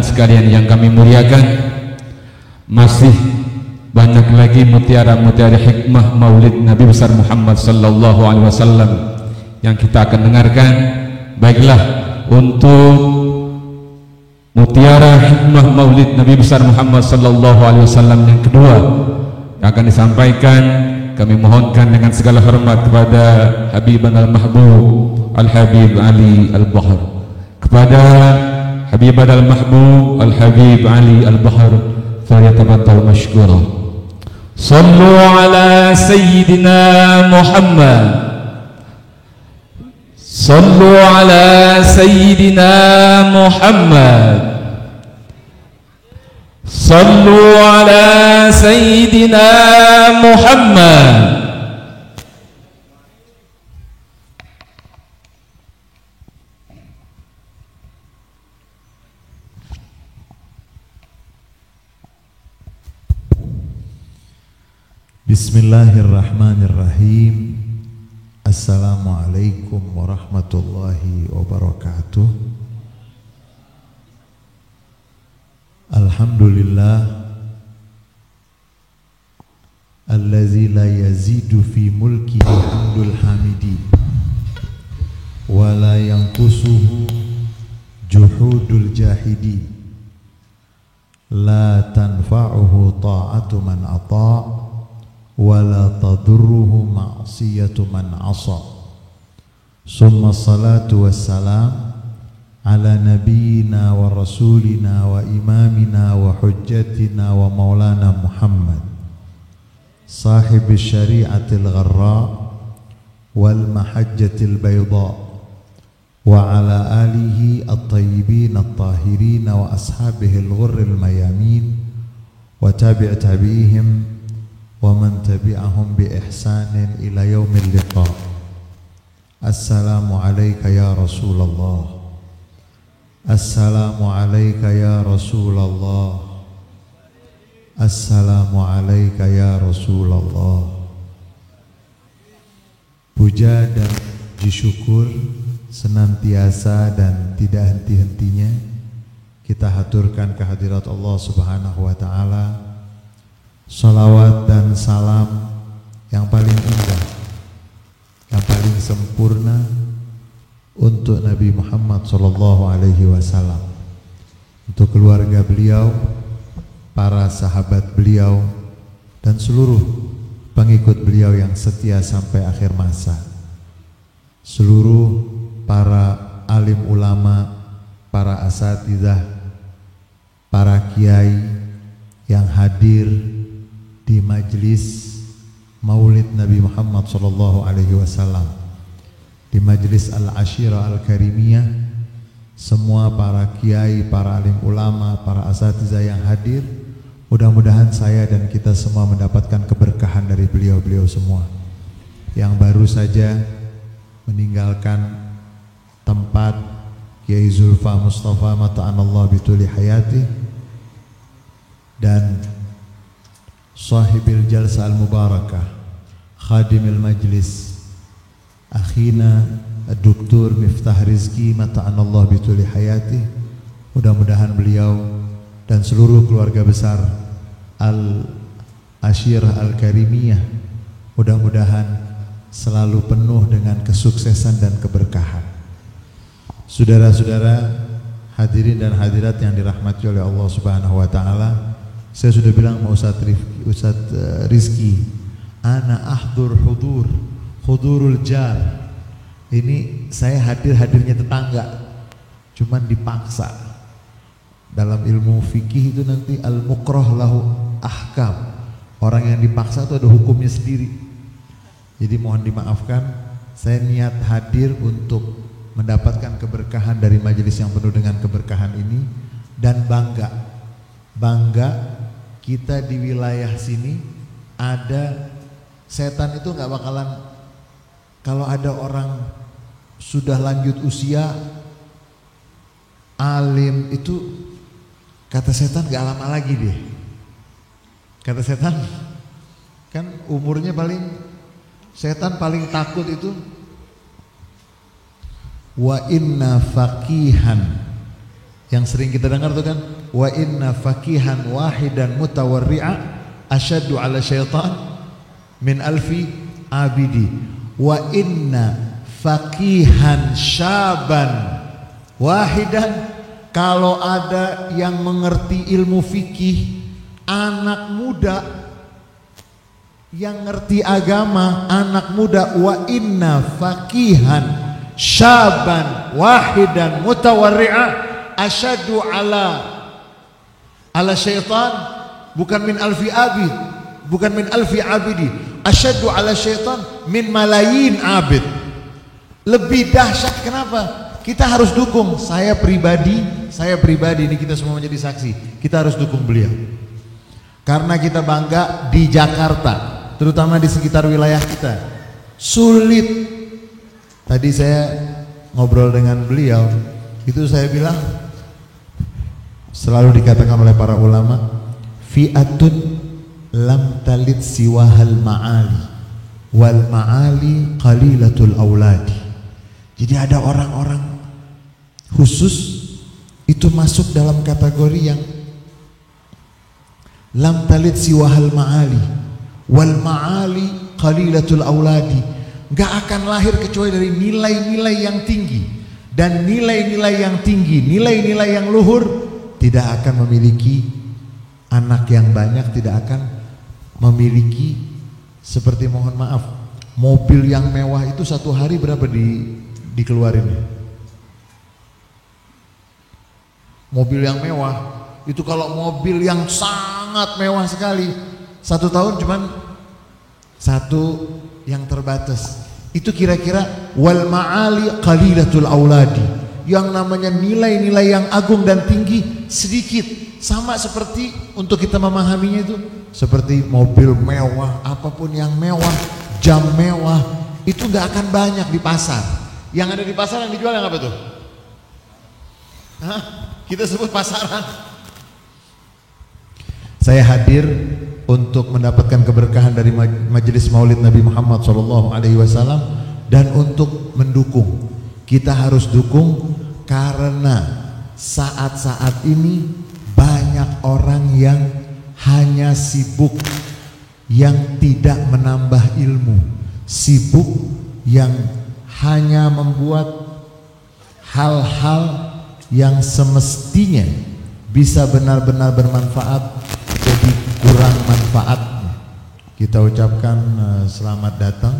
hadirin sekalian yang kami muliakan, masih banyak lagi mutiara-mutiara hikmah Maulid Nabi besar Muhammad sallallahu alaihi wasallam yang kita akan dengarkan. Baiklah, untuk mutiara hikmah Maulid Nabi besar Muhammad sallallahu alaihi wasallam yang kedua yang akan disampaikan, kami mohonkan dengan segala hormat kepada Habiban al-Mahbub Al-Habib Ali Al-Bahr, kepada Habiban al-Mahbub Al-Habib Ali Al-Bahr, falyatafaddal mashkura. Sallu ala sayyidina Muhammad, sallu ala sayyidina Muhammad, sallu ala sayyidina Muhammad. Bismillahirrahmanirrahim. Assalamualaikum warahmatullahi wabarakatuh. Alhamdulillah allazi la yazidu fi mulkihi hamdul hamidi wa la yanqusuhu juhudul jahidi, la tanfa'uhu ta'atu man ata' wala tadurruhu ma'siyatu man asa. Summa salatu wassalam ala nabiyyina wa rasulina wa imamina wa hujjatina wa maulana Muhammad, sahibi syari'atil gharra wal mahajjatil bayda, wa ala alihi at-tayyibin at-tahirin wa ashabihi al-ghurril mayamin wa tabi' tabi'ihim wa man tabi'ahum bi ihsanin ila yaumil liqa. Assalamu alayka ya Rasulullah, assalamu alayka ya Rasulullah, assalamu alayka ya Rasulullah. Puja dan puji syukur senantiasa dan tidak henti-hentinya kita haturkan kehadirat Allah Subhanahu wa taala. Salawat dan salam yang paling indah, yang paling sempurna untuk Nabi Muhammad sallallahu alaihi wasallam, untuk keluarga beliau, para sahabat beliau, dan seluruh pengikut beliau yang setia sampai akhir masa. Seluruh para alim ulama, para asatidzah, para kiai yang hadir di majlis Maulid Nabi Muhammad sallallahu alaihi wasallam, di majlis Al-Ashira Al-Karimiyah, semua para kiai, para alim ulama, para asatidzah yang hadir, mudah-mudahan saya dan kita semua mendapatkan keberkahan dari beliau-beliau semua yang baru saja meninggalkan tempat Kiai Zulfa Mustafa mata'anallah bituli hayati, dan sahibil jalsa al-mubarakah, khadimil majlis, akhina Dr. Miftah Rizki mata'anallah bituli hayati. Mudah-mudahan beliau dan seluruh keluarga besar Al-Ashirah Al-Karimiyah mudah-mudahan selalu penuh dengan kesuksesan dan keberkahan. Saudara-saudara hadirin dan hadirat yang dirahmati oleh Allah Subhanahu wa taala, saya sudah bilang sama Ustadz Rizki, ana ahdur hudurul jar. Ini saya hadirnya tetangga, cuman dipaksa. Dalam ilmu fikih itu nanti al-mukrah lahu ahkam. Orang yang dipaksa itu ada hukumnya sendiri. Jadi mohon dimaafkan, saya niat hadir untuk mendapatkan keberkahan dari majelis yang penuh dengan keberkahan ini, dan bangga kita di wilayah sini ada setan itu nggak bakalan, kalau ada orang sudah lanjut usia alim itu, kata setan nggak lama lagi deh. Kata setan kan umurnya paling, setan paling takut itu wa inna faqihan Yang sering kita dengar tuh kan, wa inna faqihan wahidan mutawarri'a asyaddu 'ala syaitan min alfi abidi. Wa inna faqihan syaban wahidan, kalau ada yang mengerti ilmu fikih, anak muda yang ngerti agama, anak muda, wa inna faqihan syaban wahidan mutawarri'a asyaddu ala syaitan, bukan min alfi abid, bukan min alfi abidi, asyaddu ala syaitan min malayin abid. Lebih dahsyat. Kenapa? Kita harus dukung. Saya pribadi ini, kita semua menjadi saksi, kita harus dukung beliau karena kita bangga di Jakarta, terutama di sekitar wilayah kita. Sulit. Tadi saya ngobrol dengan beliau, itu saya bilang, selalu dikatakan oleh para ulama, fi'atun lam talid siwahal ma'ali wal ma'ali qalilatul auladi. Jadi ada orang-orang khusus itu masuk dalam kategori yang lam talid siwahal ma'ali wal ma'ali qalilatul auladi, gak akan lahir kecuali dari nilai-nilai yang tinggi, dan nilai-nilai yang tinggi, nilai-nilai yang luhur tidak akan memiliki anak yang banyak, tidak akan memiliki, seperti mohon maaf, mobil yang mewah itu satu hari berapa dikeluarin? Mobil yang mewah itu, kalau mobil yang sangat mewah sekali, satu tahun cuman satu yang terbatas. Itu kira-kira wal ma'ali qalilatul auladi, yang namanya nilai-nilai yang agung dan tinggi sedikit. Sama seperti untuk kita memahaminya itu seperti mobil mewah, apapun yang mewah, jam mewah, itu gak akan banyak di pasar. Yang ada di pasar yang dijual yang apa tuh? Hah? Kita sebut pasaran. Saya hadir untuk mendapatkan keberkahan dari majelis Maulid Nabi Muhammad SAW dan untuk mendukung. Kita harus dukung karena saat-saat ini banyak orang yang hanya sibuk, yang tidak menambah ilmu, sibuk yang hanya membuat hal-hal yang semestinya bisa benar-benar bermanfaat jadi kurang manfaatnya. Kita ucapkan selamat datang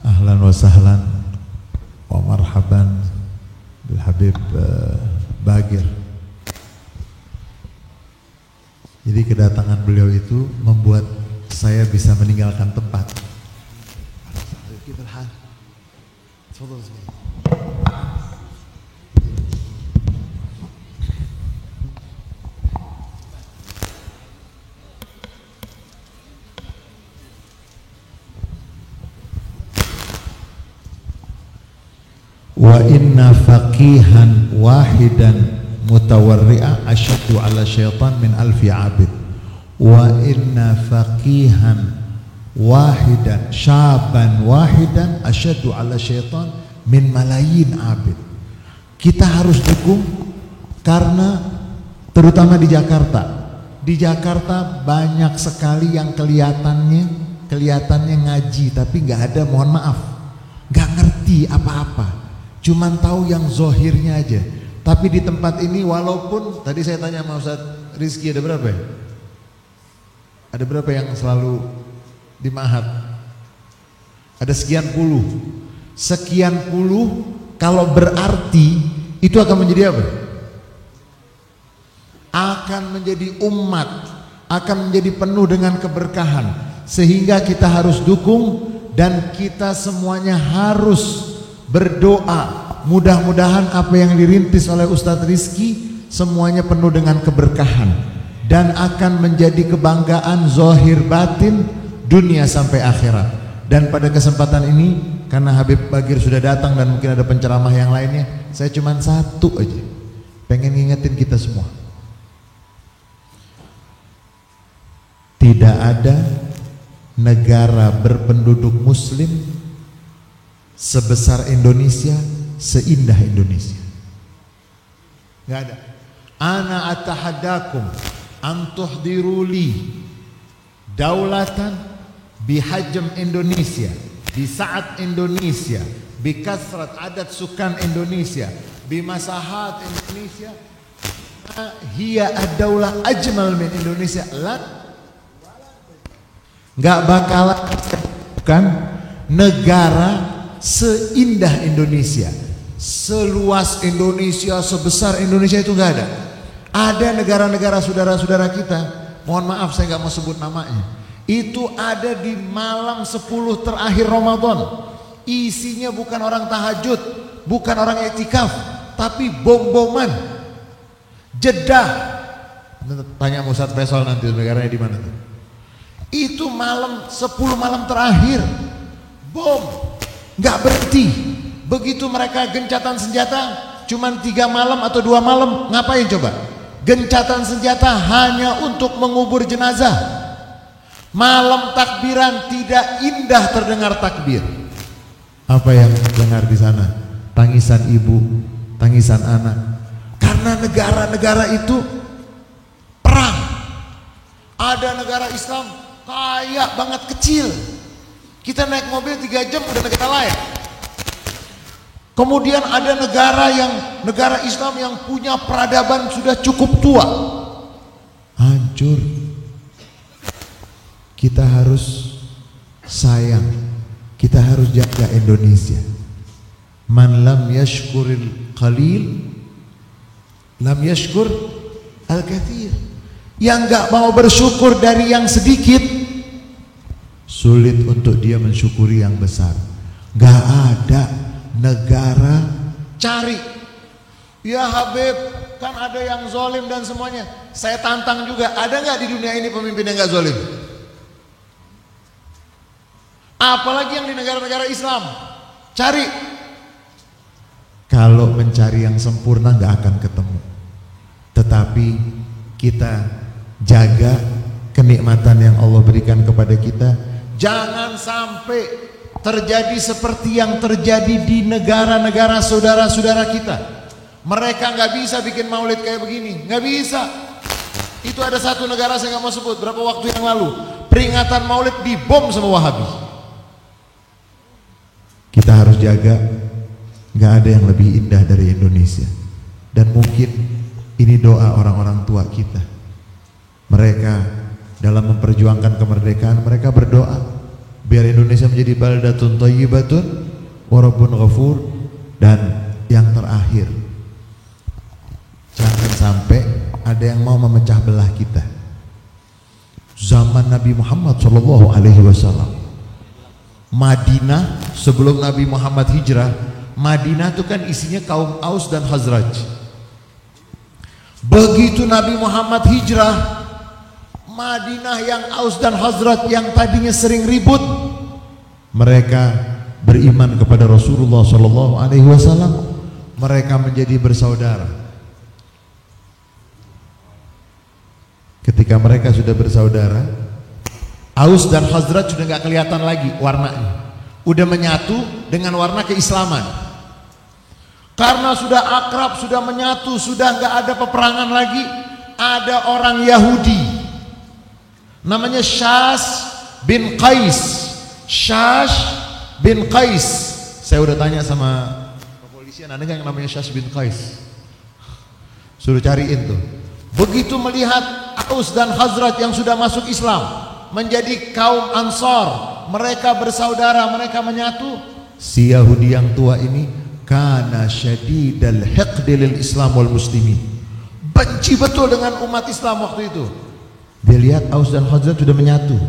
ahlan wa sahlan wa marhaban bil Habib Bagir. Jadi kedatangan beliau itu membuat saya bisa meninggalkan tempat. Wa inna faqihan wahidan mutawarri'a asyaddu 'ala syaitan min alfi 'abid. Wa inna faqihan wahidan syaban wahidan asyaddu 'ala syaitan min malayin 'abid. Kita harus dukung karena terutama di Jakarta. Di Jakarta banyak sekali yang kelihatannya ngaji tapi nggak ada, mohon maaf, nggak ngerti apa-apa. Cuman tahu yang zohirnya aja. Tapi di tempat ini walaupun tadi saya tanya sama Ustaz Rizky, ada berapa ya? Ada berapa yang selalu di Ma'had? Ada sekian puluh. Sekian puluh kalau berarti itu akan menjadi apa? Akan menjadi umat, akan menjadi penuh dengan keberkahan. Sehingga kita harus dukung dan kita semuanya harus berdoa. Mudah-mudahan apa yang dirintis oleh Ustadz Rizky semuanya penuh dengan keberkahan dan akan menjadi kebanggaan zohir batin dunia sampai akhirat. Dan pada kesempatan ini karena Habib Bagir sudah datang dan mungkin ada penceramah yang lainnya, saya cuma satu aja pengen ngingetin kita semua. tidak ada negara berpenduduk muslim sebesar Indonesia, seindah Indonesia. Nggak ada. Ana atahadakum an tuhdiruli daulatan bihajm Indonesia, di saat Indonesia, bikasrat adat sukan Indonesia, bimasahat Indonesia, hiya ad-daulah ajmal min Indonesia. Nggak bakalan bukan negara seindah Indonesia, seluas Indonesia, sebesar Indonesia itu nggak ada. Ada negara-negara saudara-saudara kita, mohon maaf saya nggak mau sebut namanya, itu ada di malam 10 terakhir Ramadan, isinya bukan orang tahajud, bukan orang iktikaf, tapi bom-boman. Jeddah, tanya Ustaz Faisal nanti negaranya di mana tuh. Itu malam 10 malam terakhir, bom, nggak berhenti. Begitu mereka gencatan senjata, cuman 3 malam atau 2 malam, ngapain coba? Gencatan senjata hanya untuk mengubur jenazah. Malam takbiran tidak indah terdengar takbir. Apa yang dengar di sana? Tangisan ibu, tangisan anak. Karena negara-negara itu perang. Ada negara Islam kaya banget kecil. Kita naik mobil 3 jam udah negara lain. Kemudian ada negara Islam yang punya peradaban sudah cukup tua. Hancur. Kita harus sayang, kita harus jaga Indonesia. Man lam yashkuril qalil lam yashkur al-kathir. Yang gak mau bersyukur dari yang sedikit, sulit untuk dia mensyukuri yang besar. Gak ada negara, cari ya Habib, kan ada yang zolim dan semuanya. Saya tantang juga, ada nggak di dunia ini pemimpin yang nggak zolim? Apalagi yang di negara-negara Islam, cari. Kalau mencari yang sempurna nggak akan ketemu. Tetapi kita jaga kenikmatan yang Allah berikan kepada kita. Jangan sampai terjadi seperti yang terjadi di negara-negara saudara-saudara kita. Mereka nggak bisa bikin maulid kayak begini, nggak bisa. Itu ada satu negara saya nggak mau sebut, berapa waktu yang lalu peringatan maulid dibom sama Wahabi. Kita harus jaga, nggak ada yang lebih indah dari Indonesia. Dan mungkin ini doa orang-orang tua kita. Mereka dalam memperjuangkan kemerdekaan, mereka berdoa biar Indonesia menjadi baldatun thayyibatun wa rabbun ghafur. Dan yang terakhir, jangan sampai ada yang mau memecah belah kita. Zaman Nabi Muhammad SAW, Madinah sebelum Nabi Muhammad hijrah, Madinah itu kan isinya kaum Aus dan Khazraj. Begitu Nabi Muhammad hijrah, Madinah yang Aus dan Khazraj yang tadinya sering ribut, mereka beriman kepada Rasulullah SAW. Mereka menjadi bersaudara. Ketika mereka sudah bersaudara, Aus dan Khazraj sudah nggak kelihatan lagi warnanya, udah menyatu dengan warna keislaman. Karena sudah akrab, sudah menyatu, sudah nggak ada peperangan lagi. Ada orang Yahudi namanya Syas bin Qais. Syas bin Qais. Saya udah tanya sama kepolisian, ada nggak yang namanya Syas bin Qais? Suruh cariin tuh. Begitu melihat Aus dan Khazraj yang sudah masuk Islam menjadi kaum Ansar, mereka bersaudara, mereka menyatu. Si Yahudi yang tua ini kana syadidal hiqdi lil Islam wal muslimin, benci betul dengan umat Islam waktu itu. Dia lihat Aus dan Khazraj sudah menyatu.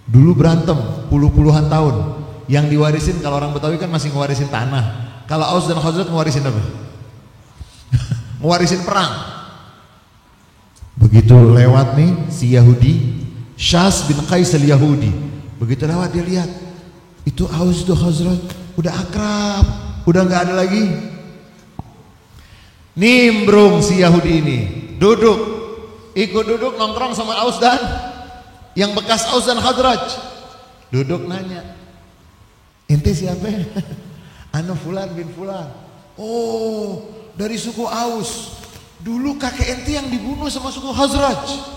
Dulu berantem puluhan tahun. Yang diwarisin, kalau orang Betawi kan masih ngewarisin tanah. Kalau Aus dan Khazraj ngewarisin apa? Ngewarisin perang. Begitu lewat nih si Yahudi, Syas bin Qais al-Yahudi. Begitu lewat dia lihat, itu Aus itu Khazraj udah akrab, udah nggak ada lagi. Nimbrung si Yahudi ini, duduk, ikut duduk nongkrong sama Aus dan yang bekas Aus dan Khazraj. Duduk nanya, ente siapa? Ana fulan bin fulan. Oh, dari suku Aus. Dulu kakek ente yang dibunuh sama suku Khazraj.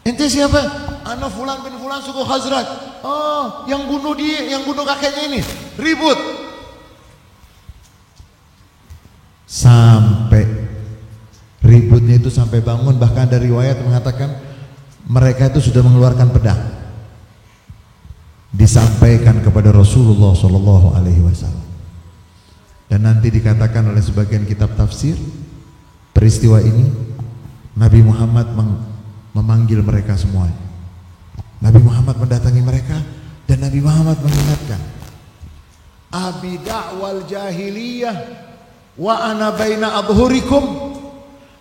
Ente siapa? Ana fulan bin fulan suku Khazraj. Oh, yang bunuh dia, yang bunuh kakeknya ini. Ribut. Sampai ributnya itu sampai bangun, bahkan ada riwayat mengatakan mereka itu sudah mengeluarkan pedang. Disampaikan kepada Rasulullah Shallallahu Alaihi Wasallam. Dan nanti dikatakan oleh sebagian kitab tafsir, peristiwa ini Nabi Muhammad memanggil mereka semuanya. Nabi Muhammad mendatangi mereka dan Nabi Muhammad mengingatkan, abi da'wal jahiliyah wa ana baina adhurikum.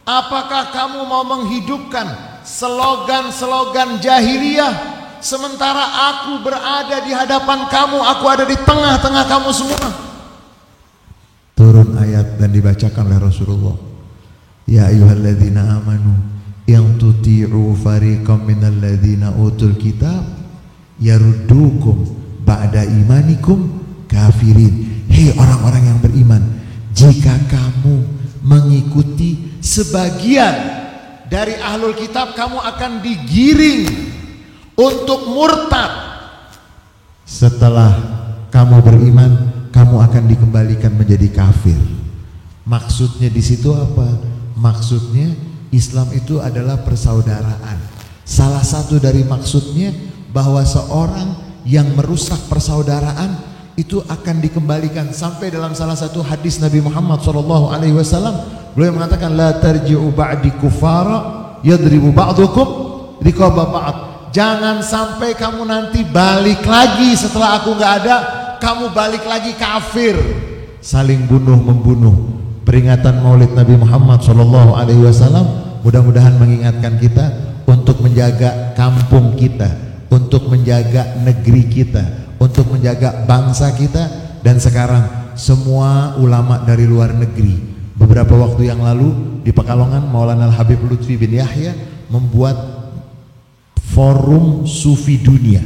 Apakah kamu mau menghidupkan slogan-slogan jahiliyah sementara aku berada di hadapan kamu, aku ada di tengah-tengah kamu semua? Turun ayat dan dibacakan oleh Rasulullah, ya ayyuhalladzina amanu yang tuti'u fariqam minal ladzina utul kitab yaruddukum ba'da imanikum kafirin. Hei orang-orang yang beriman, jika kamu mengikuti sebagian dari ahlul kitab, kamu akan digiring untuk murtad. Setelah kamu beriman, kamu akan dikembalikan menjadi kafir. Maksudnya di situ apa? Maksudnya Islam itu adalah persaudaraan. Salah satu dari maksudnya bahwa seorang yang merusak persaudaraan itu akan dikembalikan. Sampai dalam salah satu hadis Nabi Muhammad SAW, beliau mengatakan, la tarji'u ba'di kufara yadribu ba'dukum riqaba ba'd. Jangan sampai kamu nanti balik lagi setelah aku nggak ada, kamu balik lagi kafir, saling bunuh membunuh. Peringatan Maulid Nabi Muhammad SAW mudah-mudahan mengingatkan kita untuk menjaga kampung kita, untuk menjaga negeri kita, untuk menjaga bangsa kita. Dan sekarang semua ulama dari luar negeri, beberapa waktu yang lalu di Pekalongan Maulana Al-Habib Lutfi bin Yahya membuat forum sufi dunia,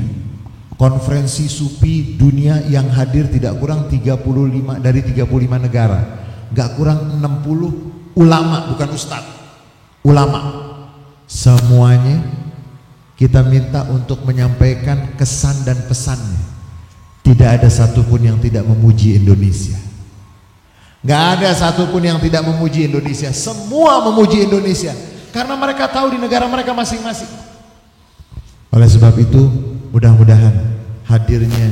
konferensi sufi dunia yang hadir tidak kurang 35 dari 35 negara, gak kurang 60 ulama, bukan ustadz, ulama. Semuanya kita minta untuk menyampaikan kesan dan pesannya. Tidak ada satupun yang tidak memuji Indonesia. Gak ada satupun yang tidak memuji Indonesia. Semua memuji Indonesia karena mereka tahu di negara mereka masing-masing. Oleh sebab itu, mudah-mudahan hadirnya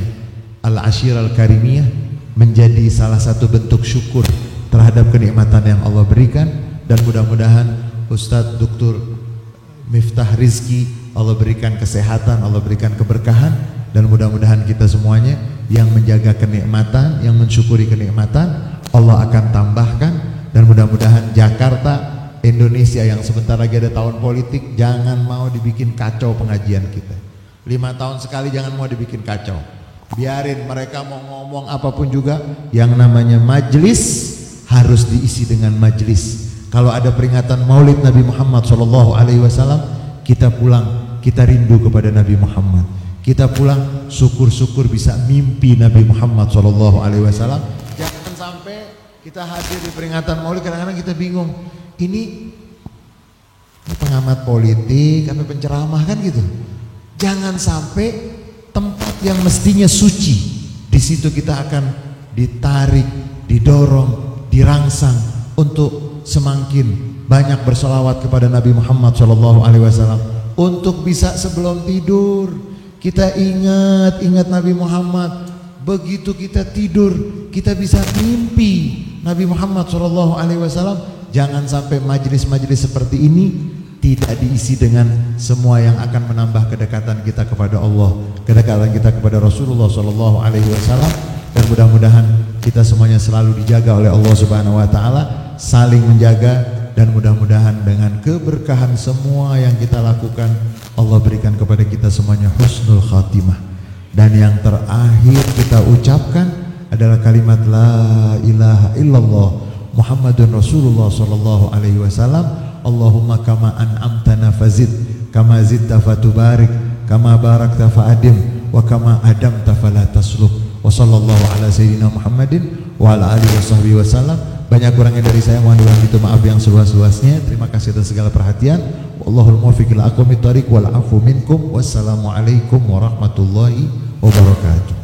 Al-Ashir Al-Karimiyah menjadi salah satu bentuk syukur terhadap kenikmatan yang Allah berikan. Dan mudah-mudahan Ustadz Dr. Miftah Rizki, Allah berikan kesehatan, Allah berikan keberkahan. Dan mudah-mudahan kita semuanya yang menjaga kenikmatan, yang mensyukuri kenikmatan, Allah akan tambahkan. Dan mudah-mudahan Jakarta, Indonesia yang sebentar lagi ada tahun politik, jangan mau dibikin kacau pengajian kita. 5 tahun sekali jangan mau dibikin kacau. Biarin mereka mau ngomong apapun juga, yang namanya majelis harus diisi dengan majelis. Kalau ada peringatan Maulid Nabi Muhammad SAW, kita pulang, kita rindu kepada Nabi Muhammad. Kita pulang syukur-syukur bisa mimpi Nabi Muhammad SAW. Jangan sampai kita hadir di peringatan Maulid kadang-kadang kita bingung. Ini pengamat politik, apa penceramah kan gitu. Jangan sampai tempat yang mestinya suci, di situ kita akan ditarik, didorong, dirangsang untuk semakin banyak bersolawat kepada Nabi Muhammad SAW. Untuk bisa sebelum tidur kita ingat Nabi Muhammad. Begitu kita tidur kita bisa mimpi Nabi Muhammad SAW. Jangan sampai majelis-majelis seperti ini tidak diisi dengan semua yang akan menambah kedekatan kita kepada Allah, kedekatan kita kepada Rasulullah SAW. Dan mudah-mudahan kita semuanya selalu dijaga oleh Allah Subhanahu Wa Taala, saling menjaga. Dan mudah-mudahan dengan keberkahan semua yang kita lakukan, Allah berikan kepada kita semuanya husnul khatimah. Dan yang terakhir kita ucapkan adalah kalimat la ilaha illallah Muhammadun Rasulullah sallallahu alaihi wasallam. Allahumma kama an'amtana fazid, kama zidta fatubarik, kama barakta fa'adim wa kama adamta fala taslub. Wa sallallahu ala sayyidina Muhammadin wa ala alihi wasahbihi wasallam. Banyak kurangnya dari saya, mohon itu maaf yang seluas-luasnya. Terima kasih atas segala perhatian. Wallahul muwaffiq ila aqwamit thoriq wal afu minkum. Wassalamualaikum warahmatullahi wabarakatuh.